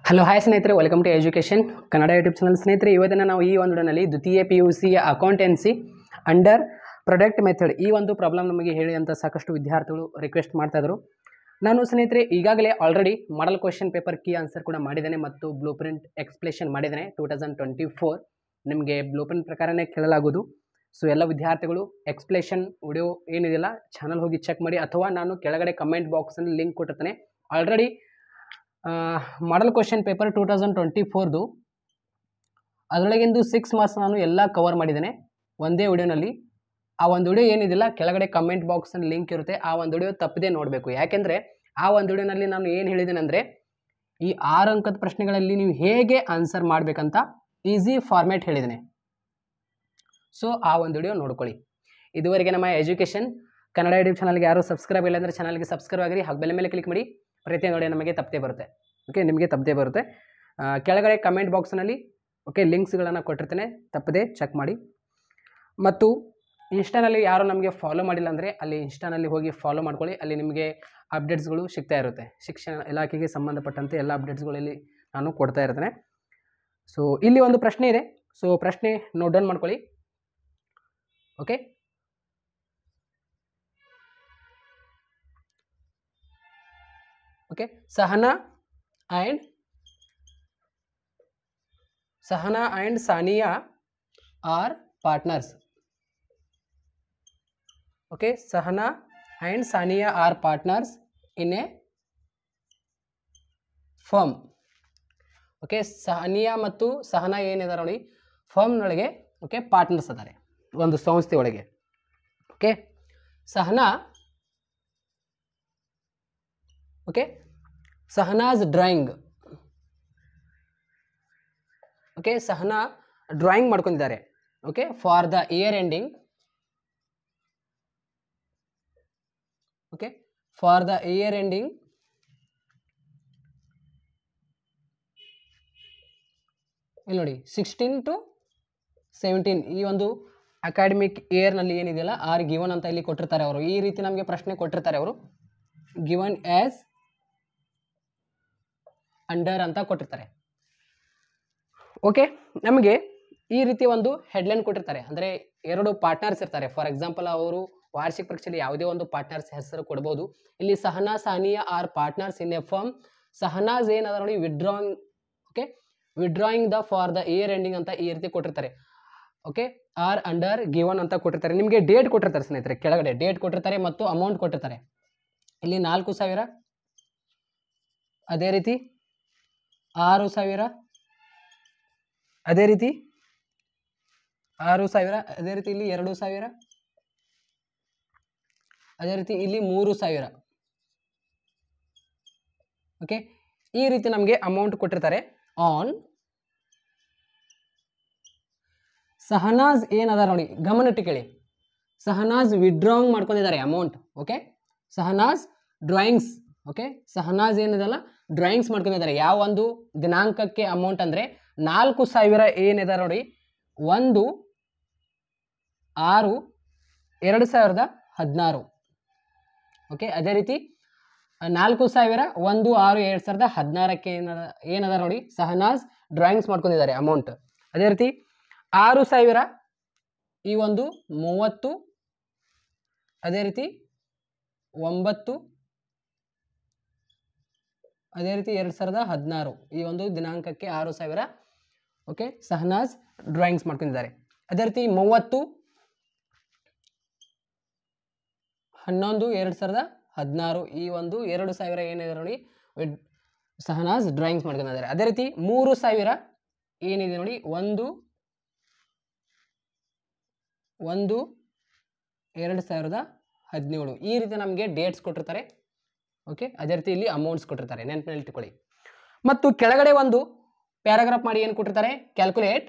Hello hi ಸ್ನೇಹಿತರೆ, welcome to education Kannada YouTube channel. ಸ್ನೇಹಿತರೆ, ಇವತ್ತಿನ ನಾವು ಈ ಒಂದು ವಿಡಿಯೋನಲ್ಲಿ ದ್ವಿತೀಯ PUC accountancy under product method ಈ ಒಂದು ಪ್ರಾಬ್ಲಮ್ ನಮಗೆ ಹೇಳಿ ಅಂತ ಸಾಕಷ್ಟು ವಿದ್ಯಾರ್ಥಿಗಳು ರಿಕ್ವೆಸ್ಟ್ ಮಾಡ್ತಾ ಇದ್ರು. ನಾನು ಸ್ನೇಹಿತರೆ ಈಗಾಗಲೇ ಆಲ್ರೆಡಿ ಮಾಡಲ್ ಕ್ವೆಶ್ಚನ್ ಪೇಪರ್ ಕೀ ಆನ್ಸರ್ ಕೂಡ ಮಾಡಿದ್ದೇನೆ ಮತ್ತು ಬ್ಲೂ ಪ್ರಿಂಟ್ ಎಕ್ಸ್ಪ್ಲೇಷನ್ ಮಾಡಿದ್ದೇನೆ. 2024 ನಿಮಗೆ ಬ್ಲೂ ಪ್ರಿಂಟ್ ಪ್ರಕಾರನೇ ಕೇಳಲಾಗುವುದು. ಸೊ ಎಲ್ಲ ವಿದ್ಯಾರ್ಥಿಗಳು ಎಕ್ಸ್ಪ್ಲೇಷನ್ ವಿಡಿಯೋ ಏನಿದೆಯಲ್ಲ ಚಾನಲ್ ಹೋಗಿ ಚೆಕ್ ಮಾಡಿ, ಅಥವಾ ನಾನು ಕೆಳಗಡೆ ಕಮೆಂಟ್ ಬಾಕ್ಸಲ್ಲಿ ಲಿಂಕ್ ಕೊಟ್ಟಿರ್ತೇನೆ. ಆಲ್ರೆಡಿ ಮಾಡಲ್ ಕ್ವೆಶ್ಚನ್ ಪೇಪರ್ 2024ದು ಅದರೊಳಗಿಂದು 6 ಮಾರ್ಕ್ಸ್ ನಾನು ಎಲ್ಲ ಕವರ್ ಮಾಡಿದ್ದೇನೆ ಒಂದೇ ವಿಡಿಯೋನಲ್ಲಿ. ಆ ಒಂದು ವಿಡಿಯೋ ಏನಿದಿಲ್ಲ ಕೆಳಗಡೆ ಕಮೆಂಟ್ ಬಾಕ್ಸಲ್ಲಿ ಲಿಂಕ್ ಇರುತ್ತೆ. ಆ ಒಂದು ವಿಡಿಯೋ ತಪ್ಪದೇ ನೋಡಬೇಕು. ಯಾಕೆಂದರೆ ಆ ಒಂದು ವಿಡಿಯೋನಲ್ಲಿ ನಾನು ಏನು ಹೇಳಿದ್ದೇನೆ ಅಂದರೆ, ಈ 6 ಅಂಕದ ಪ್ರಶ್ನೆಗಳಲ್ಲಿ ನೀವು ಹೇಗೆ ಆನ್ಸರ್ ಮಾಡಬೇಕಂತ ಈಸಿ ಫಾರ್ಮ್ಯಾಟ್ ಹೇಳಿದ್ದೇನೆ. ಸೊ ಆ ಒಂದು ವಿಡಿಯೋ ನೋಡ್ಕೊಳ್ಳಿ. ಇದುವರೆಗೆ ನಮ್ಮ ಎಜುಕೇಷನ್ ಕನ್ನಡ ಯೂಟ್ಯೂಬ್ ಚಾನಲ್ಗೆ ಯಾರು ಸಬ್ಸ್ಕ್ರೈಬ್ ಇಲ್ಲ ಅಂದರೆ ಚಾನಲ್ಗೆ ಸಬ್ಸ್ಕ್ರೈಬ್ ಆಗಿರಿ, ಹಾಗೆ ಬೆಲ್ ಮೇಲೆ ಕ್ಲಿಕ್ ಮಾಡಿ. ಪ್ರತಿ ನೋಡಿ ನಮಗೆ ತಪ್ಪದೇ ಬರುತ್ತೆ. ಓಕೆ, ನಿಮಗೆ ತಪ್ಪದೇ ಬರುತ್ತೆ. ಕೆಳಗಡೆ ಕಮೆಂಟ್ ಬಾಕ್ಸ್ನಲ್ಲಿ ಲಿಂಕ್ಸ್ಗಳನ್ನು ಕೊಟ್ಟಿರ್ತೇನೆ, ತಪ್ಪದೇ ಚೆಕ್ ಮಾಡಿ. ಮತ್ತು ಇನ್ಸ್ಟಾನಲ್ಲಿ ಯಾರು ನಮಗೆ ಫಾಲೋ ಮಾಡಿಲ್ಲ ಅಂದರೆ ಅಲ್ಲಿ ಇನ್ಸ್ಟಾನಲ್ಲಿ ಹೋಗಿ ಫಾಲೋ ಮಾಡ್ಕೊಳ್ಳಿ. ಅಲ್ಲಿ ನಿಮಗೆ ಅಪ್ಡೇಟ್ಸ್ಗಳು ಸಿಗ್ತಾ ಇರುತ್ತೆ. ಶಿಕ್ಷಣ ಇಲಾಖೆಗೆ ಸಂಬಂಧಪಟ್ಟಂತೆ ಎಲ್ಲ ಅಪ್ಡೇಟ್ಸ್ಗಳಲ್ಲಿ ನಾನು ಕೊಡ್ತಾ ಇರ್ತೇನೆ. ಸೊ ಇಲ್ಲಿ ಒಂದು ಪ್ರಶ್ನೆ ಇದೆ. ಸೊ ಪ್ರಶ್ನೆ ನೋಟ್ ಡೌನ್ ಮಾಡ್ಕೊಳ್ಳಿ. Okay, okay, Sahana and Sania are partners. Okay, Sahana and Sania are partners in a firm. Okay, Sania ಮತ್ತು ಸಹನಾ ಏನಿದಾರೆ ನೋಡಿ ಫರ್ಮ್ನೊಳಗೆ ಪಾರ್ಟ್ನರ್ಸ್ ಅದಾರೆ ಒಂದು ಸಂಸ್ಥೆ ಒಳಗೆ. Okay, Sahana Sahana's drawing. Okay, Sahana drawing ಮಾಡ್ಕೊಂಡಿದ್ದಾರೆ. Okay, for the year ending. Okay, for the year ending ಇಲ್ಲಿ ನೋಡಿ 16 to 17 ಈ ಒಂದು ಅಕಾಡೆಮಿಕ್ ಇಯರ್ನಲ್ಲಿ ಏನಿದೆಯಲ್ಲ ಆರ್ ಗಿವನ್ ಅಂತ ಇಲ್ಲಿ ಕೊಟ್ಟಿರ್ತಾರೆ ಅವರು. ಈ ರೀತಿ ನಮಗೆ ಪ್ರಶ್ನೆ ಕೊಟ್ಟಿರ್ತಾರೆ ಅವರು. ಗಿವನ್ ಆಸ್ ಅಂಡರ್ ಅಂತ ಕೊಟ್ಟಿರ್ತಾರೆ. ಓಕೆ, ನಮಗೆ ಈ ರೀತಿ ಒಂದು ಹೆಡ್ಲೈನ್ ಕೊಟ್ಟಿರ್ತಾರೆ. ಅಂದರೆ 2 ಪಾರ್ಟ್ನರ್ಸ್ ಇರ್ತಾರೆ. ಫಾರ್ ಎಕ್ಸಾಂಪಲ್ ಅವರು ವಾರ್ಷಿಕ ಪರೀಕ್ಷೆಯಲ್ಲಿ ಯಾವುದೇ ಒಂದು ಪಾರ್ಟ್ನರ್ಸ್ ಹೆಸರು ಕೊಡ್ಬೋದು. ಇಲ್ಲಿ Sahana Sania are partners in a firm. Sahana's ಏನದ ನೋಡಿ withdrawing. Okay, withdrawing the for the year ending ಅಂತ ಈ ರೀತಿ ಕೊಟ್ಟಿರ್ತಾರೆ. ಓಕೆ, ಆರ್ ಅಂಡರ್ ಗಿವನ್ ಅಂತ ಕೊಟ್ಟಿರ್ತಾರೆ. ನಿಮಗೆ ಡೇಟ್ ಕೊಟ್ಟಿರ್ತಾರೆ ಸ್ನೇಹಿತರೆ, ಕೆಳಗಡೆ ಡೇಟ್ ಕೊಟ್ಟಿರ್ತಾರೆ ಮತ್ತು ಅಮೌಂಟ್ ಕೊಟ್ಟಿರ್ತಾರೆ. ಇಲ್ಲಿ 4,000, ಅದೇ ರೀತಿ 6,000, ಅದೇ ರೀತಿ 6,000, ಅದೇ ರೀತಿ ಇಲ್ಲಿ 2,000, ಅದೇ ರೀತಿ ಇಲ್ಲಿ 3,000. ಓಕೆ, ಈ ರೀತಿ ನಮಗೆ ಅಮೌಂಟ್ ಕೊಟ್ಟಿರ್ತಾರೆ. ಆನ್ ಸಹನಾಜ್ ಏನದ ನೋಡಿ ಗಮನಿಟ್ಟು ಕೇಳಿ. ಸಹನಾಜ್ ವಿಡ್ರಾಂಗ್ ಮಾಡ್ಕೊಂಡಿದ್ದಾರೆ amount. Okay, Sahana's drawings. Okay, Sahana's ಏನಿದೆಲ್ಲ ಡ್ರಾಯಿಂಗ್ಸ್ ಮಾಡ್ಕೊಂಡಿದ್ದಾರೆ. ಯಾವ ಒಂದು ದಿನಾಂಕಕ್ಕೆ ಅಮೌಂಟ್ ಅಂದರೆ 4,000 ಏನಿದೆ ನೋಡಿ 1/6/2016. ಓಕೆ, ಅದೇ ರೀತಿ 4,000 1/6/2016ಕ್ಕೆ ಏನದ ನೋಡಿ ಸಹನಾಜ್ ಡ್ರಾಯಿಂಗ್ಸ್ ಮಾಡ್ಕೊಂಡಿದ್ದಾರೆ ಅಮೌಂಟ್. ಅದೇ ರೀತಿ 6,000 ಈ ಒಂದು 30, ಅದೇ ರೀತಿ 9, ಅದೇ ರೀತಿ 2016 ಈ ಒಂದು ದಿನಾಂಕಕ್ಕೆ 6,000 ಓಕೆ ಸಹನಾಜ್ ಡ್ರಾಯಿಂಗ್ಸ್ ಮಾಡ್ಕೊಂಡಿದ್ದಾರೆ. ಅದೇ ರೀತಿ 30/11/2016 ಈ ಒಂದು 2,000 ಏನಿದೆ ನೋಡಿ ಸಹನಾಜ್ ಡ್ರಾಯಿಂಗ್ಸ್ ಮಾಡ್ಕೊಂಡಿದ್ದಾರೆ. ಅದೇ ರೀತಿ 3,000 ಏನಿದೆ ನೋಡಿ 1/1/2017 ಈ ರೀತಿ ನಮಗೆ ಡೇಟ್ಸ್ ಕೊಟ್ಟಿರ್ತಾರೆ. ಓಕೆ, ಅದೇ ರೀತಿ ಇಲ್ಲಿ ಅಮೌಂಟ್ಸ್ ಕೊಟ್ಟಿರ್ತಾರೆ, ನೆನಪಿನಲ್ಲಿ ಇಟ್ಕೊಳ್ಳಿ. ಮತ್ತು ಕೆಳಗಡೆ ಒಂದು ಪ್ಯಾರಾಗ್ರಾಫ್ ಮಾಡಿ ಏನು ಕೊಟ್ಟಿರ್ತಾರೆ, calculate.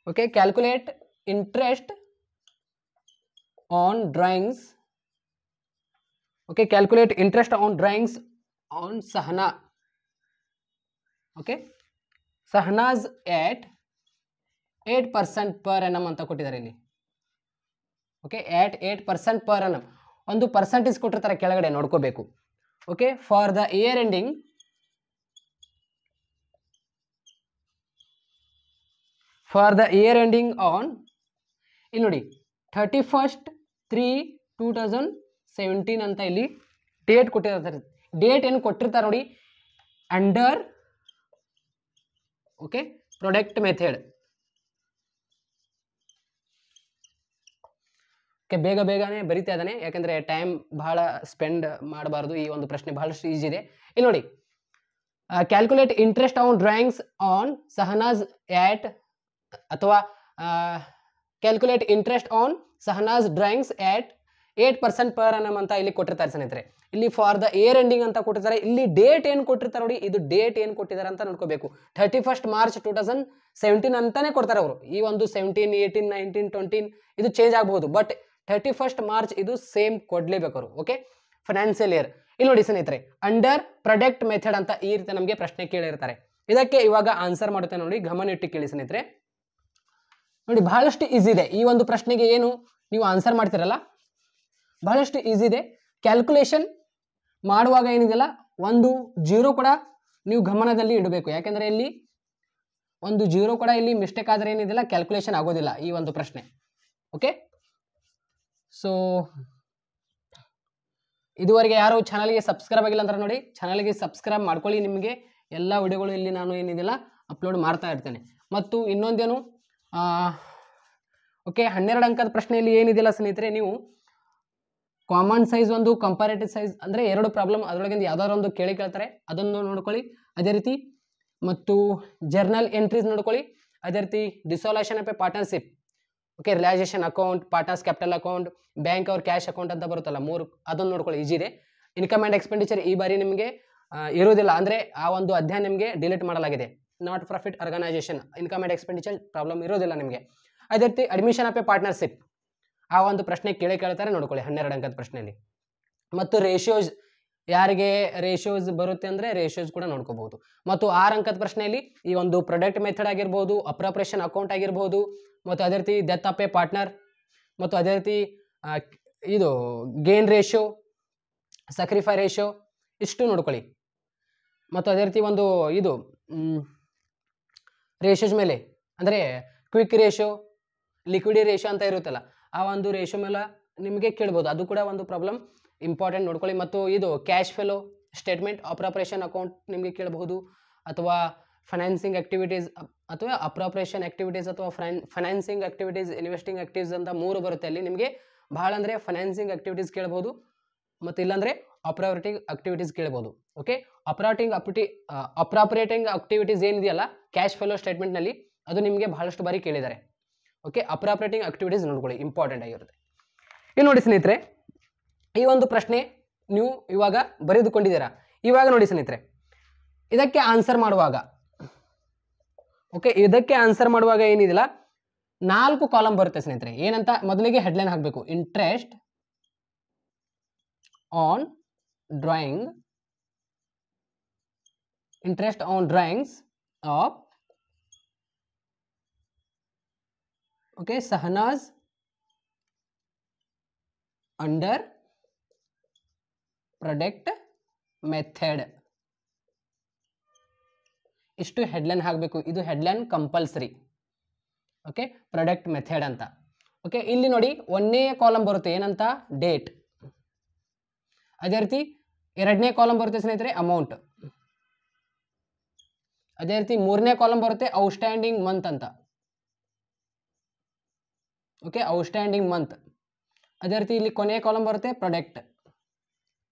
Okay, calculate interest on drawings. Okay, calculate interest on drawings on Sahana. Okay, Sahana's at 8% per annum ಅಂತ ಕೊಟ್ಟಿದ್ದಾರೆ ಇಲ್ಲಿ. ಓಕೆ, ಎಟ್ 8% ಪರ್ annum ಒಂದು ಪರ್ಸೆಂಟೇಜ್ ಕೊಟ್ಟಿರ್ತಾರೆ ಕೆಳಗಡೆ ನೋಡ್ಕೋಬೇಕು. Okay, for the year ending for the year ending on, ಇಲ್ಲಿ ನೋಡಿ 31/3/2017 ಅಂತ ಇಲ್ಲಿ ಡೇಟ್ ಕೊಟ್ಟಿರ್ತಾರೆ. ಡೇಟ್ ಏನು ಕೊಟ್ಟಿರ್ತಾರೆ ನೋಡಿ, under okay product method. Okay, ಬೇಗ ಬೇಗನೆ ಬರಿತಾ ಇದ್ದಾನೆ, ಯಾಕಂದ್ರೆ ಟೈಮ್ ಬಹಳ ಸ್ಪೆಂಡ್ ಮಾಡಬಾರ್ದು. ಈ ಒಂದು ಪ್ರಶ್ನೆ ಬಹಳಷ್ಟು ಈಜಿ ಇದೆ. ಇಲ್ಲಿ ನೋಡಿ, calculate interest on drawings on Shahnaz at, ಅಥವಾ calculate interest on Shahnaz drawings at 8% per annum ಅಂತ ಇಲ್ಲಿ ಕೊಟ್ಟಿರ್ತಾರೆ ಸ್ನೇಹಿತರೆ. ಇಲ್ಲಿ ಫಾರ್ ದ ಇಯರ್ ಎಂಡಿಂಗ್ ಅಂತ ಕೊಟ್ಟಿರ್ತಾರೆ. ಇಲ್ಲಿ ಡೇಟ್ ಏನು ಕೊಟ್ಟಿರ್ತಾರೆ ನೋಡಿ, ಇದು ಡೇಟ್ ಏನು ಕೊಟ್ಟಿದ್ದಾರೆ ಅಂತ ನೋಡ್ಕೋಬೇಕು. 31 ಮಾರ್ಚ್ 2017 ಅಂತಾನೆ ಕೊಡ್ತಾರೆ ಅವರು. ಈ ಒಂದು 17, 18, 19, 20 ಇದು ಚೇಂಜ್ ಆಗಬಹುದು, ಬಟ್ 31 ಮಾರ್ಚ್ ಇದು ಸೇಮ್ ಕೊಡ್ಲೇಬೇಕು ಅವರು. Okay, financial year. ಇಲ್ಲಿ ನೋಡಿ ಸ್ನೇಹಿತರೆ, ಅಂಡರ್ ಪ್ರಾಡಕ್ಟ್ ಮೆಥಡ್ ಅಂತ ಈ ರೀತಿ ನಮಗೆ ಪ್ರಶ್ನೆ ಕೇಳಿರ್ತಾರೆ. ಇದಕ್ಕೆ ಇವಾಗ ಆನ್ಸರ್ ಮಾಡುತ್ತೆ ನೋಡಿ, ಗಮನ ಇಟ್ಟು ಕೇಳಿ ಸ್ನೇಹಿತರೆ. ನೋಡಿ, ಬಹಳಷ್ಟು ಈಸಿ ಇದೆ ಈ ಒಂದು ಪ್ರಶ್ನೆಗೆ. ಏನು ನೀವು ಆನ್ಸರ್ ಮಾಡ್ತಿರಲ್ಲ, ಬಹಳಷ್ಟು ಈಸಿ ಇದೆ. ಕ್ಯಾಲ್ಕುಲೇಷನ್ ಮಾಡುವಾಗ ಏನಿದೆಯಲ್ಲ, ಒಂದು ಜೀರೋ ಕೂಡ ನೀವು ಗಮನದಲ್ಲಿ ಇಡಬೇಕು. ಯಾಕೆಂದ್ರೆ ಇಲ್ಲಿ ಒಂದು ಜೀರೋ ಕೂಡ ಇಲ್ಲಿ ಮಿಸ್ಟೇಕ್ ಆದ್ರೆ ಏನಿದೆಯಲ್ಲ, ಕ್ಯಾಲ್ಕುಲೇಷನ್ ಆಗೋದಿಲ್ಲ ಈ ಒಂದು ಪ್ರಶ್ನೆ. ಓಕೆ, ಸೊ ಇದುವರೆಗೆ ಯಾರು ಚಾನಲ್ಗೆ ಸಬ್ಸ್ಕ್ರೈಬ್ ಆಗಿಲ್ಲ ಅಂದ್ರೆ ನೋಡಿ, ಚಾನಲ್ಗೆ ಸಬ್ಸ್ಕ್ರೈಬ್ ಮಾಡ್ಕೊಳ್ಳಿ. ನಿಮಗೆ ಎಲ್ಲ ವಿಡಿಯೋಗಳು ಇಲ್ಲಿ ನಾನು ಏನಿದೆಯಲ್ಲ ಅಪ್ಲೋಡ್ ಮಾಡ್ತಾ ಇರ್ತೇನೆ. ಮತ್ತು ಇನ್ನೊಂದೇನು, ಓಕೆ, 12 ಅಂಕದ ಪ್ರಶ್ನೆಯಲ್ಲಿ ಏನಿದೆಯಲ್ಲ ಸ್ನೇಹಿತರೆ, ನೀವು ಕಾಮನ್ ಸೈಜ್ ಒಂದು, ಕಂಪಾರೇಟಿವ್ ಸೈಜ್ ಅಂದರೆ 2 ಪ್ರಾಬ್ಲಮ್ ಅದರೊಳಗಿಂದ ಯಾವ್ದಾದ್ರು ಒಂದು ಕೇಳ್ತಾರೆ, ಅದನ್ನು ನೋಡ್ಕೊಳ್ಳಿ. ಅದೇ ರೀತಿ ಮತ್ತು ಜರ್ನಲ್ ಎಂಟ್ರೀಸ್ ನೋಡ್ಕೊಳ್ಳಿ. ಅದೇ ರೀತಿ dissolution of a partnership, okay, realisation account, partners capital account, bank ಅವ್ರ ಕ್ಯಾಶ್ ಅಕೌಂಟ್ ಅಂತ ಬರುತ್ತಲ್ಲ 3, ಅದನ್ನು ನೋಡ್ಕೊಳ್ಳಿ. ಈಜಿ ಇದೆ. ಇನ್ಕಮ್ ಆ್ಯಂಡ್ ಎಕ್ಸ್ಪೆಂಡಿಚರ್ ಈ ಬಾರಿ ನಿಮಗೆ ಇರೋದಿಲ್ಲ, ಅಂದರೆ ಆ ಒಂದು ಅಧ್ಯಾಯ ನಿಮಗೆ ಡಿಲೀಟ್ ಮಾಡಲಾಗಿದೆ. Not profit organisation, income and expenditure problem ಇರೋದಿಲ್ಲ ನಿಮಗೆ. ಅದೇ ರೀತಿ ಅಡ್ಮಿಷನ್ ಆಫ್ ಎ ಪಾರ್ಟ್ನರ್ಶಿಪ್, ಆ ಒಂದು ಪ್ರಶ್ನೆ ಕೇಳ್ತಾರೆ, ನೋಡ್ಕೊಳ್ಳಿ 12 ಅಂಕದ ಪ್ರಶ್ನೆಯಲ್ಲಿ. ಮತ್ತು ರೇಷಿಯೋಸ್, ಯಾರಿಗೆ ರೇಷಿಯೋಸ್ ಬರುತ್ತೆ ಅಂದರೆ ರೇಷಿಯೋಸ್ ಕೂಡ ನೋಡ್ಕೋಬಹುದು. ಮತ್ತು 6 ಅಂಕದ ಪ್ರಶ್ನೆಯಲ್ಲಿ ಈ ಒಂದು ಪ್ರಾಡಕ್ಟ್ ಮೆಥಡ್ ಆಗಿರ್ಬೋದು, ಅಪ್ರಾಪ್ರೇಷನ್ ಅಕೌಂಟ್ ಆಗಿರ್ಬೋದು, ಮತ್ತು ಅದೇ ರೀತಿ ಡೆತ್ ಆಫ್ ಎ ಪಾರ್ಟ್ನರ್, ಮತ್ತು ಅದೇ ರೀತಿ ಇದು ಗೇನ್ ರೇಷಿಯೋ, ಸಕ್ರಿಫೈ ರೇಷಿಯೋ, ಇಷ್ಟು ನೋಡ್ಕೊಳ್ಳಿ. ಮತ್ತು ಅದೇ ರೀತಿ ಒಂದು ಇದು ರೇಷಿಯೋಸ್ ಮೇಲೆ, ಅಂದರೆ ಕ್ವಿಕ್ ರೇಷಿಯೋ, ಲಿಕ್ವಿಡಿ ರೇಷಿಯೋ ಅಂತ ಇರುತ್ತಲ್ಲ, ಆ ಒಂದು ರೇಷಿಯೋ ಮೇಲೆ ನಿಮಗೆ ಕೇಳ್ಬೋದು. ಅದು ಕೂಡ ಒಂದು ಪ್ರಾಬ್ಲಮ್ ಇಂಪಾರ್ಟೆಂಟ್ ನೋಡ್ಕೊಳ್ಳಿ. ಮತ್ತು ಇದು cash flow statement, appropriation account ನಿಮಗೆ ಕೇಳಬಹುದು, ಅಥವಾ ಫೈನಾನ್ಸಿಂಗ್ ಆಕ್ಟಿವಿಟೀಸ್, ಅಥವಾ ಅಪ್ರಾಪ್ರೇಷನ್ ಆಕ್ಟಿವಿಟೀಸ್, ಅಥವಾ ಫೈನಾನ್ಸಿಂಗ್ ಆಕ್ಟಿವಿಟೀಸ್, ಇನ್ವೆಸ್ಟಿಂಗ್ ಆಕ್ಟಿವಿಟೀಸ್ ಅಂತ 3 ಬರುತ್ತೆ. ಅಲ್ಲಿ ನಿಮಗೆ ಭಾಳ ಅಂದರೆ ಫೈನಾನ್ಸಿಂಗ್ ಆಕ್ಟಿವಿಟೀಸ್ ಕೇಳ್ಬೋದು, ಮತ್ತು ಇಲ್ಲಾಂದರೆ ಆಪರೇಟಿಂಗ್ ಆಕ್ಟಿವಿಟೀಸ್ ಕೇಳ್ಬೋದು. ಓಕೆ, ಅಪ್ರಾಪ್ರೇಟಿಂಗ್ ಆಕ್ಟಿವಿಟೀಸ್ ಏನಿದೆಯಲ್ಲ ಕ್ಯಾಶ್ ಫ್ಲೋ ಸ್ಟೇಟ್ಮೆಂಟ್ನಲ್ಲಿ, ಅದು ನಿಮಗೆ ಬಹಳಷ್ಟು ಬಾರಿ ಕೇಳಿದ್ದಾರೆ. ಓಕೆ, ಅಪ್ರಾಪ್ರೇಟಿಂಗ್ ಆಕ್ಟಿವಿಟೀಸ್ ನೋಡ್ಕೊಳ್ಳಿ, ಇಂಪಾರ್ಟೆಂಟ್ ಆಗಿರುತ್ತೆ. ಇಲ್ಲಿ ನೋಡಿ ಸ್ನೇಹಿತರೆ, ಈ ಒಂದು ಪ್ರಶ್ನೆ ನೀವು ಇವಾಗ ಬರೆದುಕೊಂಡಿದ್ದೀರಾ. ಇವಾಗ ನೋಡಿ ಸ್ನೇಹಿತರೆ, ಇದಕ್ಕೆ ಆನ್ಸರ್ ಮಾಡುವಾಗ, ಓಕೆ, ಇದಕ್ಕೆ ಆನ್ಸರ್ ಮಾಡುವಾಗ ಏನಿದಿಲ್ಲ 4 ಕಾಲಮ್ ಬರುತ್ತೆ ಸ್ನೇಹಿತರೆ. ಏನಂತ ಮೊದಲಿಗೆ ಹೆಡ್ಲೈನ್ ಹಾಕಬೇಕು, interest on drawing, interest on drawings of, okay, Shahnaz under product method, ಇಷ್ಟು ಹೆಡ್ಲೈನ್ ಹಾಕಬೇಕು. ಇದು headline compulsory. Okay, product method ಅಂತ. ಓಕೆ, ಇಲ್ಲಿ ನೋಡಿ 1ನೇ ಕಾಲಮ್ ಬರುತ್ತೆ, ಏನಂತ, ಡೇಟ್. ಅದೇ ರೀತಿ 2ನೇ ಕಾಲಮ್ ಬರುತ್ತೆ ಸ್ನೇಹಿತರೆ, ಅಮೌಂಟ್. ಅದೇ ರೀತಿ 3ನೇ ಕಾಲಮ್ ಬರುತ್ತೆ ಔಟ್ಸ್ಟ್ಯಾಂಡಿಂಗ್ ಮಂತ್ ಅಂತ. Okay, outstanding month. ಅದೇ ರೀತಿ ಇಲ್ಲಿ ಕೊನೆಯ ಕಾಲಮ್ ಬರುತ್ತೆ ಪ್ರಾಡಕ್ಟ್.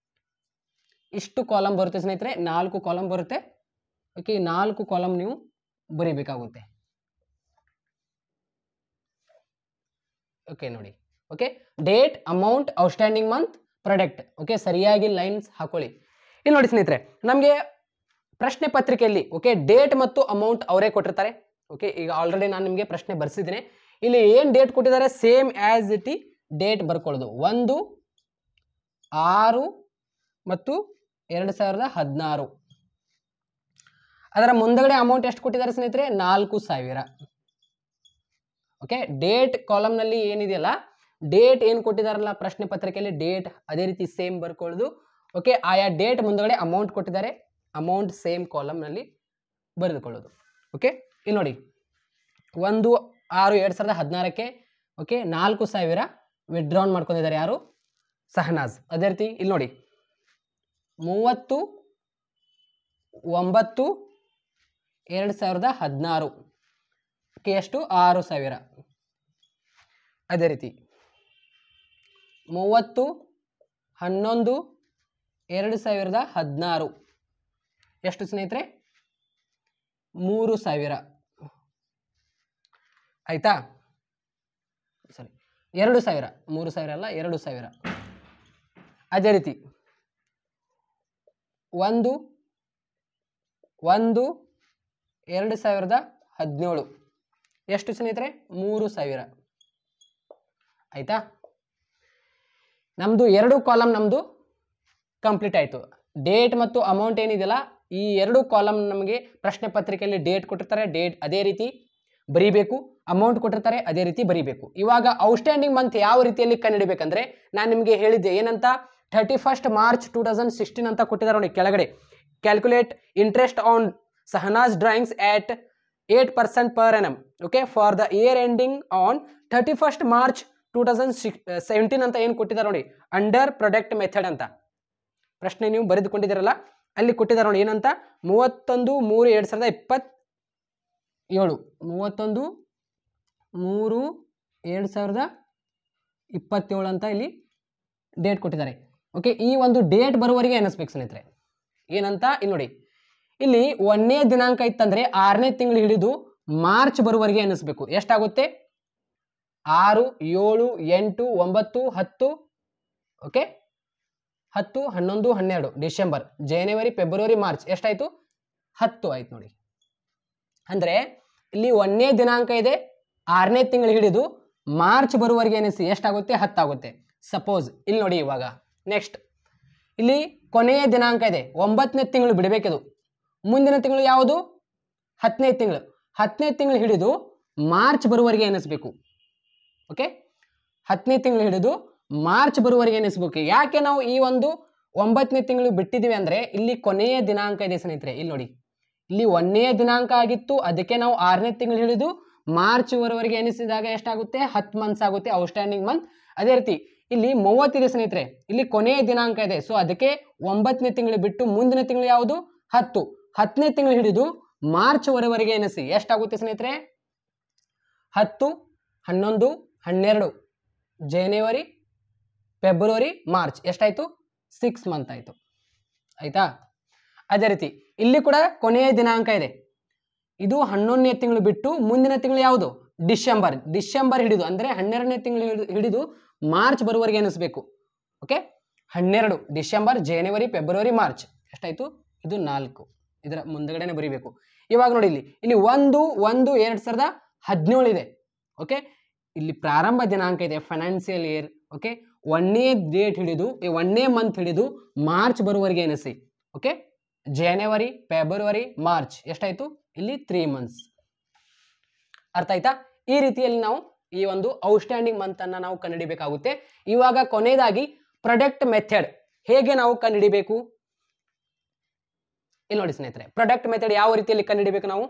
ಇಷ್ಟು ಕಾಲಮ್ ಬರುತ್ತೆ ಸ್ನೇಹಿತರೆ, 4 ಕಾಲಮ್ ಬರುತ್ತೆ. ಓಕೆ, 4 ಕಾಲಮ್ ನೀವು ಬರೀಬೇಕಾಗುತ್ತೆ. ಓಕೆ ನೋಡಿ, okay, date, amount, outstanding month, product. Okay, ಸರಿಯಾಗಿ ಲೈನ್ಸ್ ಹಾಕೊಳ್ಳಿ. ಇಲ್ಲಿ ನೋಡಿ ಸ್ನೇಹಿತರೆ, ನಮಗೆ ಪ್ರಶ್ನೆ ಪತ್ರಿಕೆಯಲ್ಲಿ ಓಕೆ ಡೇಟ್ ಮತ್ತು ಅಮೌಂಟ್ ಅವರೇ ಕೊಟ್ಟಿರ್ತಾರೆ. ಓಕೆ, ಈಗ ಆಲ್ರೆಡಿ ನಾನು ನಿಮಗೆ ಪ್ರಶ್ನೆ ಬರ್ಸಿದ್ದೀನಿ. ಇಲ್ಲಿ ಏನು ಡೇಟ್ ಕೊಟ್ಟಿದ್ದಾರೆ, ಸೇಮ್ ಆಸ್ ಇಟ್ ಈ ಡೇಟ್ ಬರ್ಕೊಳ್ಳೋದು. 1/6 ಮತ್ತು 2016. ಅದರ ಮುಂದಗಡೆ ಅಮೌಂಟ್ ಎಷ್ಟು ಕೊಟ್ಟಿದ್ದಾರೆ ಸ್ನೇಹಿತರೆ, 4,000. ಓಕೆ, ಡೇಟ್ ಕಾಲಮ್ನಲ್ಲಿ ಏನಿದೆಯಲ್ಲ, ಡೇಟ್ ಏನು ಕೊಟ್ಟಿದಾರಲ್ಲ ಪ್ರಶ್ನೆ ಪತ್ರಿಕೆಯಲ್ಲಿ, ಡೇಟ್ ಅದೇ ರೀತಿ ಸೇಮ್ ಬರ್ಕೊಳ್ಳೋದು. ಓಕೆ, ಆಯಾ ಡೇಟ್ ಮುಂದಗಡೆ ಅಮೌಂಟ್ ಕೊಟ್ಟಿದ್ದಾರೆ, ಅಮೌಂಟ್ ಸೇಮ್ ಕಾಲಮ್ನಲ್ಲಿ ಬರೆದುಕೊಳ್ಳೋದು. ಓಕೆ, ಇಲ್ಲಿ ನೋಡಿ, 1/6/2016ಕ್ಕೆ ಓಕೆ 4,000 ವಿಡ್ರಾನ್ ಮಾಡ್ಕೊಂಡಿದ್ದಾರೆ ಯಾರು? ಸಹನಾಜ್. ಅದೇ ರೀತಿ ಇಲ್ಲಿ ನೋಡಿ 30/9/2016ಕ್ಕೆ ಎಷ್ಟು? 6,000. ಅದೇ ರೀತಿ 30/11/2016 ಎಷ್ಟು ಸ್ನೇಹಿತರೆ? 3,000. ಆಯ್ತಾ? ಸಾರಿ 2,000, 3,000 ಅಲ್ಲ 2,000. ಅದೇ ರೀತಿ 1/1/2017 ಎಷ್ಟು ಸ್ನೇಹಿತರೆ? 3,000. ಆಯ್ತಾ? ನಮ್ಮದು 2 ಕಾಲಮ್ ನಮ್ಮದು ಕಂಪ್ಲೀಟ್ ಆಯಿತು. ಡೇಟ್ ಮತ್ತು ಅಮೌಂಟ್ ಏನಿದೆಯಲ್ಲ, ಈ 2 ಕಾಲಮ್ ನಮಗೆ ಪ್ರಶ್ನೆ ಪತ್ರಿಕೆಯಲ್ಲಿ ಡೇಟ್ ಕೊಟ್ಟಿರ್ತಾರೆ, ಡೇಟ್ ಅದೇ ರೀತಿ ಬರೀಬೇಕು, ಅಮೌಂಟ್ ಕೊಟ್ಟಿರ್ತಾರೆ ಅದೇ ರೀತಿ ಬರೀಬೇಕು. ಇವಾಗ ಔಟ್ಸ್ಟ್ಯಾಂಡಿಂಗ್ ಮಂತ್ ಯಾವ ರೀತಿಯಲ್ಲಿ ಕಂಡುಹಿಡಿಬೇಕಂದ್ರೆ ನಾನು ನಿಮಗೆ ಹೇಳಿದ್ದೆ ಏನಂತ, 31st March 2016 ಅಂತ ಕೊಟ್ಟಿದ್ದಾರೆ ನೋಡಿ ಕೆಳಗಡೆ. Calculate interest on Shahnaz drawings at 8% per annum okay for the year ending on 31st March 2017 ಅಂತ ಏನು ಕೊಟ್ಟಿದ್ದಾರೆ ನೋಡಿ, ಅಂಡರ್ ಪ್ರಾಡಕ್ಟ್ ಮೆಥಡ್ ಅಂತ ಪ್ರಶ್ನೆ ನೀವು ಬರೆದುಕೊಂಡಿದ್ದೀರಲ್ಲ, ಅಲ್ಲಿ ಕೊಟ್ಟಿದ್ದಾರೆ ನೋಡಿ ಏನಂತ, 31/3/2027 31/3/2027 ಅಂತ ಇಲ್ಲಿ ಡೇಟ್ ಕೊಟ್ಟಿದ್ದಾರೆ. ಓಕೆ, ಈ ಒಂದು ಡೇಟ್ ಬರುವವರೆಗೆ ಎನಿಸ್ಬೇಕು ಸ್ನೇಹಿತರೆ. ಏನಂತ ಇಲ್ಲಿ ನೋಡಿ, ಇಲ್ಲಿ 1ನೇ ದಿನಾಂಕ ಇತ್ತಂದ್ರೆ 6ನೇ ತಿಂಗಳು ಹಿಡಿದು ಮಾರ್ಚ್ ಬರುವವರೆಗೆ ಎನಿಸ್ಬೇಕು. ಎಷ್ಟಾಗುತ್ತೆ? 6, 7, 8, 9, 10 ಓಕೆ 10, 11, 12 ಡಿಸೆಂಬರ್, ಜನವರಿ, ಫೆಬ್ರವರಿ, ಮಾರ್ಚ್ ಎಷ್ಟಾಯ್ತು? 10 ಆಯ್ತು ನೋಡಿ. ಅಂದ್ರೆ ಇಲ್ಲಿ 1ನೇ ದಿನಾಂಕ ಇದೆ, 6ನೇ ತಿಂಗಳು ಹಿಡಿದು ಮಾರ್ಚ್ ಬರುವವರೆಗೆ ಎನಿಸಿ ಎಷ್ಟಾಗುತ್ತೆ? 10 ಆಗುತ್ತೆ. ಸಪೋಸ್ ಇಲ್ಲಿ ನೋಡಿ, ಇವಾಗ ನೆಕ್ಸ್ಟ್ ಇಲ್ಲಿ ಕೊನೆಯ ದಿನಾಂಕ ಇದೆ, 9ನೇ ತಿಂಗಳು ಬಿಡಬೇಕಿದು. ಮುಂದಿನ ತಿಂಗಳು ಯಾವುದು? 10ನೇ ತಿಂಗಳು. 10ನೇ ತಿಂಗಳು ಹಿಡಿದು ಮಾರ್ಚ್ ಬರುವವರೆಗೆ ಎನಿಸ್ಬೇಕು. ಓಕೆ, 10ನೇ ತಿಂಗಳು ಹಿಡಿದು ಮಾರ್ಚ್ ಬರುವವರೆಗೆ ಎನಿಸ್ಬೇಕು. ಯಾಕೆ ನಾವು ಈ ಒಂದು 9ನೇ ತಿಂಗಳು ಬಿಟ್ಟಿದ್ದೀವಿ ಅಂದ್ರೆ, ಇಲ್ಲಿ ಕೊನೆಯ ದಿನಾಂಕ ಇದೆ ಸ್ನೇಹಿತರೆ. ಇಲ್ಲಿ ನೋಡಿ, ಇಲ್ಲಿ 1ನೇ ದಿನಾಂಕ ಆಗಿತ್ತು, ಅದಕ್ಕೆ ನಾವು 6ನೇ ತಿಂಗಳು ಹಿಡಿದು ಮಾರ್ಚ್ ಬರುವವರೆಗೆ ಎನಿಸಿದಾಗ ಎಷ್ಟಾಗುತ್ತೆ? 10 ಮಂತ್ಸ್ ಆಗುತ್ತೆ ಔಟ್ಸ್ಟ್ಯಾಂಡಿಂಗ್ ಮಂತ್. ಅದೇ ರೀತಿ ಇಲ್ಲಿ 30 ಇದೆ ಸ್ನೇಹಿತರೆ, ಇಲ್ಲಿ ಕೊನೆಯ ದಿನಾಂಕ ಇದೆ, ಸೊ ಅದಕ್ಕೆ 9ನೇ ತಿಂಗಳು ಬಿಟ್ಟು ಮುಂದಿನ ತಿಂಗಳು ಯಾವುದು? 10. 10ನೇ ತಿಂಗಳು ಹಿಡಿದು ಮಾರ್ಚ್ ವರೆಗೆ ಎನಿಸಿ ಎಷ್ಟಾಗುತ್ತೆ ಸ್ನೇಹಿತರೆ? 10, 11, 12 ಜನವರಿ, ಫೆಬ್ರವರಿ, ಮಾರ್ಚ್ ಎಷ್ಟಾಯ್ತು? 6 ಮಂತ್ ಆಯ್ತು. ಆಯ್ತಾ? ಅದೇ ರೀತಿ ಇಲ್ಲಿ ಕೂಡ ಕೊನೆಯ ದಿನಾಂಕ ಇದೆ, ಇದು 11ನೇ ತಿಂಗಳು ಬಿಟ್ಟು ಮುಂದಿನ ತಿಂಗಳು ಯಾವುದು? ಡಿಸೆಂಬರ್. ಡಿಸೆಂಬರ್ ಹಿಡಿದು ಅಂದ್ರೆ 12ನೇ ತಿಂಗಳು ಹಿಡಿದು ಮಾರ್ಚ್ ಬರುವವರೆಗೆ ಎನಿಸ್ಬೇಕು. ಓಕೆ, 12 ಡಿಸೆಂಬರ್, ಜನವರಿ, ಫೆಬ್ರವರಿ, ಮಾರ್ಚ್ ಎಷ್ಟಾಯ್ತು? ಇದು 4, ಇದರ ಮುಂದಗಡೆನೆ ಬರೀಬೇಕು. ಇವಾಗ ನೋಡಿ, ಇಲ್ಲಿ 1/1/2017 ಇದೆ. ಓಕೆ, ಇಲ್ಲಿ ಪ್ರಾರಂಭ ದಿನಾಂಕ ಇದೆ, ಫೈನಾನ್ಸಿಯಲ್ ಇಯರ್. ಓಕೆ, 1ನೇ ಡೇಟ್ ಹಿಡಿದು 1ನೇ ಮಂತ್ ಹಿಡಿದು ಮಾರ್ಚ್ ಬರುವವರೆಗೆ ಎನಿಸಿ. ಓಕೆ, ಜನವರಿ, ಫೆಬ್ರವರಿ, ಮಾರ್ಚ್ ಎಷ್ಟಾಯ್ತು? ಇಲ್ಲಿ 3 ಮಂತ್ಸ್. ಅರ್ಥ ಆಯ್ತಾ? ಈ ರೀತಿಯಲ್ಲಿ ನಾವು ಈ ಒಂದು ಔಟ್ಸ್ಟ್ಯಾಂಡಿಂಗ್ ಮಂತ್ ಅನ್ನ ನಾವು ಕಂಡುಹಿಡಿಬೇಕಾಗುತ್ತೆ. ಇವಾಗ ಕೊನೆಯದಾಗಿ ಪ್ರಾಡಕ್ಟ್ ಮೆಥಡ್ ಹೇಗೆ ನಾವು ಕಂಡುಹಿಡಿಬೇಕು? ಇಲ್ಲಿ ನೋಡಿ ಸ್ನೇಹಿತರೆ, ಪ್ರಾಡಕ್ಟ್ ಮೆಥಡ್ ಯಾವ ರೀತಿಯಲ್ಲಿ ಕಂಡುಹಿಡಿಬೇಕು ನಾವು?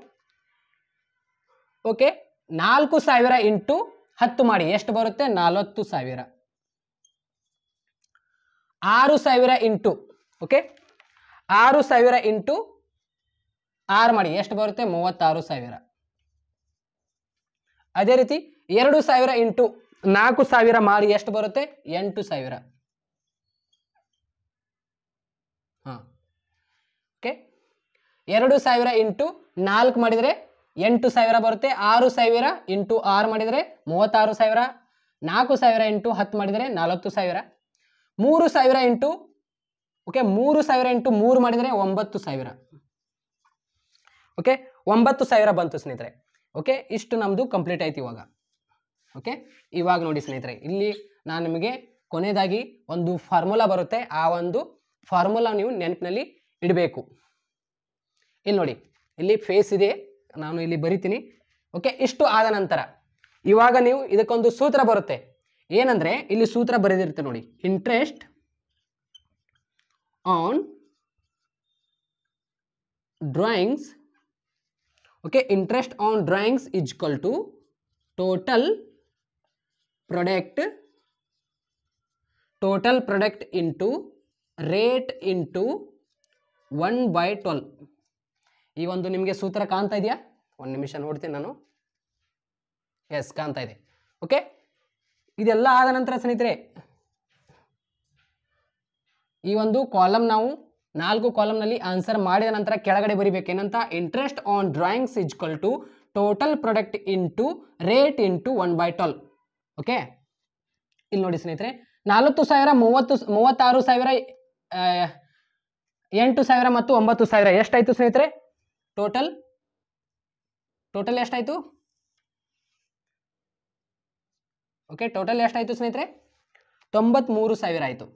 ಓಕೆ, 4,000 ಇಂಟು 10 ಮಾಡಿ ಎಷ್ಟು ಬರುತ್ತೆ? 40,000. 6,000 ಇಂಟು ಓಕೆ 6,000 ಇಂಟು 6 ಮಾಡಿ ಎಷ್ಟು ಬರುತ್ತೆ? 36,000. ಅದೇ ರೀತಿ 2,000 ಇಂಟು 4,000 ಮಾಡಿ ಎಷ್ಟು ಬರುತ್ತೆ? 8,000. ಓಕೆ, 2,000 ಇಂಟು 4 ಮಾಡಿದರೆ 8,000 ಬರುತ್ತೆ. 6,000 ಇಂಟು 6 ಮಾಡಿದರೆ 36,000. 4,000 ಇಂಟು 10 ಮಾಡಿದರೆ 40,000. 3,000 ಇಂಟು ಓಕೆ 3,000 ಇಂಟು 3 ಮಾಡಿದರೆ 9,000. ಓಕೆ, 9,000 ಬಂತು ಸ್ನೇಹಿತರೆ. ಓಕೆ, ಇಷ್ಟು ನಮ್ಮದು ಕಂಪ್ಲೀಟ್ ಆಯ್ತು ಇವಾಗ. ಓಕೆ, ಇವಾಗ ನೋಡಿ ಸ್ನೇಹಿತರೆ, ಇಲ್ಲಿ ನಾನು ನಿಮಗೆ ಕೊನೆಯದಾಗಿ ಒಂದು ಫಾರ್ಮುಲಾ ಬರುತ್ತೆ, ಆ ಒಂದು ಫಾರ್ಮುಲಾ ನೀವು ನೆನಪಿನಲ್ಲಿ ಇಡಬೇಕು. ಇಲ್ಲಿ ನೋಡಿ, ಇಲ್ಲಿ ಫೇಸ್ ಇದೆ, ನಾನು ಇಲ್ಲಿ ಬರಿತೀನಿ. ಓಕೆ, ಇಷ್ಟು ಆದ ನಂತರ ಇವಾಗ ನೀವು ಇದಕ್ಕೊಂದು ಸೂತ್ರ ಬರುತ್ತೆ. ಏನಂದ್ರೆ ಇಲ್ಲಿ ಸೂತ್ರ ಬರೆದಿರುತ್ತೆ ನೋಡಿ, interest on drawings okay, interest on drawings is equal to total product into rate into 1/12. ಈ ಒಂದು ನಿಮಗೆ ಸೂತ್ರ ಕಾಣ್ತಾ ಇದೆಯಾ? ಒಂದು ನಿಮಿಷ ನೋಡ್ತೀನಿ ನಾನು. ಎಸ್, ಕಾಣ್ತಾ ಇದೆ. ಓಕೆ, ಇದೆಲ್ಲ ಆದ ನಂತರ ಸ್ನೇಹಿತರೆ ಈ ಒಂದು ಕಾಲಮ್ ನಾವು 4 ಕಾಲಮ್ನಲ್ಲಿ ಆನ್ಸರ್ ಮಾಡಿದ ನಂತರ ಕೆಳಗಡೆ ಬರಿಬೇಕು ಏನಂತ, interest on drawings is equal to total product into rate into 1/12. Okay, ಇಲ್ಲಿ ನೋಡಿ ಸ್ನೇಹಿತರೆ, 40,000, 36,000, 8,000 ಮತ್ತು 9,000 ಎಷ್ಟಾಯ್ತು ಸ್ನೇಹಿತರೆ? ಟೋಟಲ್ ಎಷ್ಟಾಯ್ತು? ಓಕೆ, ಟೋಟಲ್ ಎಷ್ಟಾಯ್ತು ಸ್ನೇಹಿತರೆ? 93,000 ಆಯಿತು.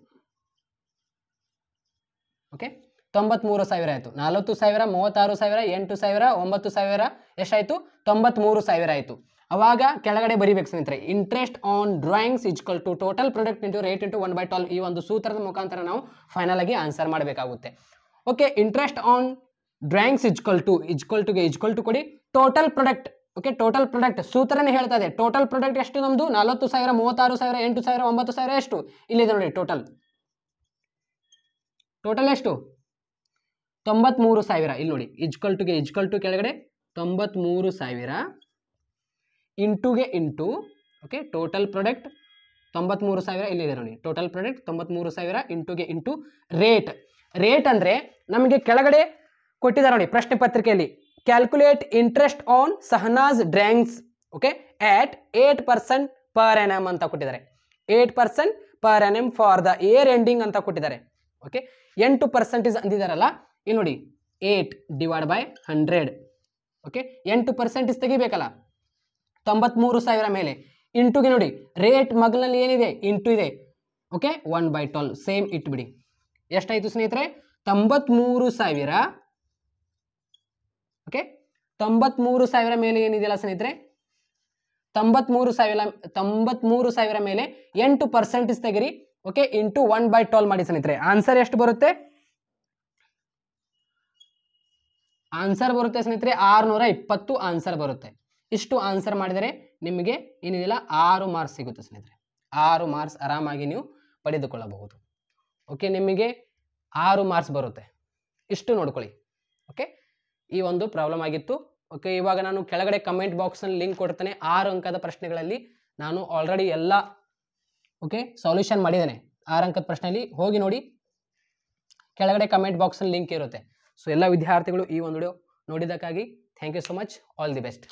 ಓಕೆ, 93,000 ಆಯಿತು. 40,000, 36,000, 8,000, 9,000 ಎಷ್ಟಾಯಿತು? 93,000 ಆಯಿತು. ಅವಾಗ ಕೆಳಗಡೆ ಬರಿಬೇಕು ಸ್ನೇಹಿತರೆ, interest on drawings is equal to total product into rate into 1/12. ಈ ಒಂದು ಸೂತ್ರದ ಮುಖಾಂತರ ನಾವು ಫೈನಲ್ ಆಗಿ ಆನ್ಸರ್ ಮಾಡಬೇಕಾಗುತ್ತೆ. Okay, interest on drawings is equal to ಕೊಡಿ total product. Okay, total product ಸೂತ್ರನೇ ಹೇಳ್ತಾ ಇದೆ. ಟೋಟಲ್ ಪ್ರಾಡಕ್ಟ್ ಎಷ್ಟು ನಮ್ಮದು? 40,000, 36,000, 8,000, 9,000 ಎಷ್ಟು? ಇಲ್ಲಿದೆ ನೋಡಿ ಟೋಟಲ್ ಎಷ್ಟು? 93,000. ಇಲ್ಲಿ ನೋಡಿ ಇಜ್ಕಲ್ ಟು ಕೆಳಗಡೆ 93,000 ಇಂಟುಗೆ ಇಂಟು. ಓಕೆ, ಟೋಟಲ್ ಪ್ರಾಡಕ್ಟ್ 93,000 ಇಲ್ಲಿದೆ ನೋಡಿ. ಟೋಟಲ್ ಪ್ರಾಡಕ್ಟ್ 93,000 ಇಂಟುಗೆ ಇಂಟು ರೇಟ್ ಅಂದರೆ ನಮಗೆ ಕೆಳಗಡೆ ಕೊಟ್ಟಿದ್ದಾರೆ ನೋಡಿ ಪ್ರಶ್ನೆ ಪತ್ರಿಕೆಯಲ್ಲಿ, calculate interest on Shahnaz drawings okay at 8% per annum ಅಂತ ಕೊಟ್ಟಿದ್ದಾರೆ. 8% per annum for the year ending ಅಂತ ಕೊಟ್ಟಿದ್ದಾರೆ. ಓಕೆ, 8% ಅಂದಿದ್ದಾರಲ್ಲ, ಇಲ್ಲಿ ನೋಡಿ 8/100. ಓಕೆ, 8% ತೆಗಿಬೇಕಲ್ಲ 93,000 ಮೇಲೆ. ಇಂಟುಗೆ ನೋಡಿ ರೇಟ್ ಮಗ್ನಲ್ಲಿ ಏನಿದೆ? ಇಂಟು ಇದೆ. ಓಕೆ, 1/12 ಸೇಮ್ ಇಟ್ಬಿಡಿ. ಎಷ್ಟಾಯಿತು ಸ್ನೇಹಿತರೆ? 93,000. ಓಕೆ, 93,000 ಮೇಲೆ ಏನಿದೆಯಲ್ಲ ಸ್ನೇಹಿತರೆ, 93,000 ಮೇಲೆ 8% ತೆಗಿರಿ. ಓಕೆ, ಇಂಟು 1/12 ಮಾಡಿ ಸ್ನೇಹಿತರೆ. ಆನ್ಸರ್ ಎಷ್ಟು ಬರುತ್ತೆ? ಆನ್ಸರ್ ಬರುತ್ತೆ ಸ್ನೇಹಿತರೆ 620 ಆನ್ಸರ್ ಬರುತ್ತೆ. ಇಷ್ಟು ಆನ್ಸರ್ ಮಾಡಿದರೆ ನಿಮಗೆ ಏನಿದೆಯಲ್ಲ 6 ಮಾರ್ಕ್ಸ್ ಸಿಗುತ್ತೆ ಸ್ನೇಹಿತರೆ. 6 ಮಾರ್ಕ್ಸ್ ಆರಾಮಾಗಿ ನೀವು ಪಡೆದುಕೊಳ್ಳಬಹುದು. ಓಕೆ, ನಿಮಗೆ 6 ಮಾರ್ಕ್ಸ್ ಬರುತ್ತೆ. ಇಷ್ಟು ನೋಡ್ಕೊಳ್ಳಿ. ಓಕೆ, ಈ ಒಂದು ಪ್ರಾಬ್ಲಮ್ ಆಗಿತ್ತು. ಓಕೆ, ಇವಾಗ ನಾನು ಕೆಳಗಡೆ ಕಮೆಂಟ್ ಬಾಕ್ಸ್ನಲ್ಲಿ ಲಿಂಕ್ ಕೊಡ್ತೇನೆ. 6 ಅಂಕದ ಪ್ರಶ್ನೆಗಳಲ್ಲಿ ನಾನು ಆಲ್ರೆಡಿ ಎಲ್ಲ ಓಕೆ ಸಾಲ್ಯೂಷನ್ ಮಾಡಿದ್ದೇನೆ. 6 ಅಂಕದ ಪ್ರಶ್ನೆಯಲ್ಲಿ ಹೋಗಿ ನೋಡಿ, ಕೆಳಗಡೆ ಕಮೆಂಟ್ ಬಾಕ್ಸ್ನಲ್ಲಿ ಲಿಂಕ್ ಇರುತ್ತೆ. ಸೊ ಎಲ್ಲ ವಿದ್ಯಾರ್ಥಿಗಳು ಈ ಒಂದು ವಿಡಿಯೋ ನೋಡಿದ್ದಕ್ಕಾಗಿ thank you so much. All the best.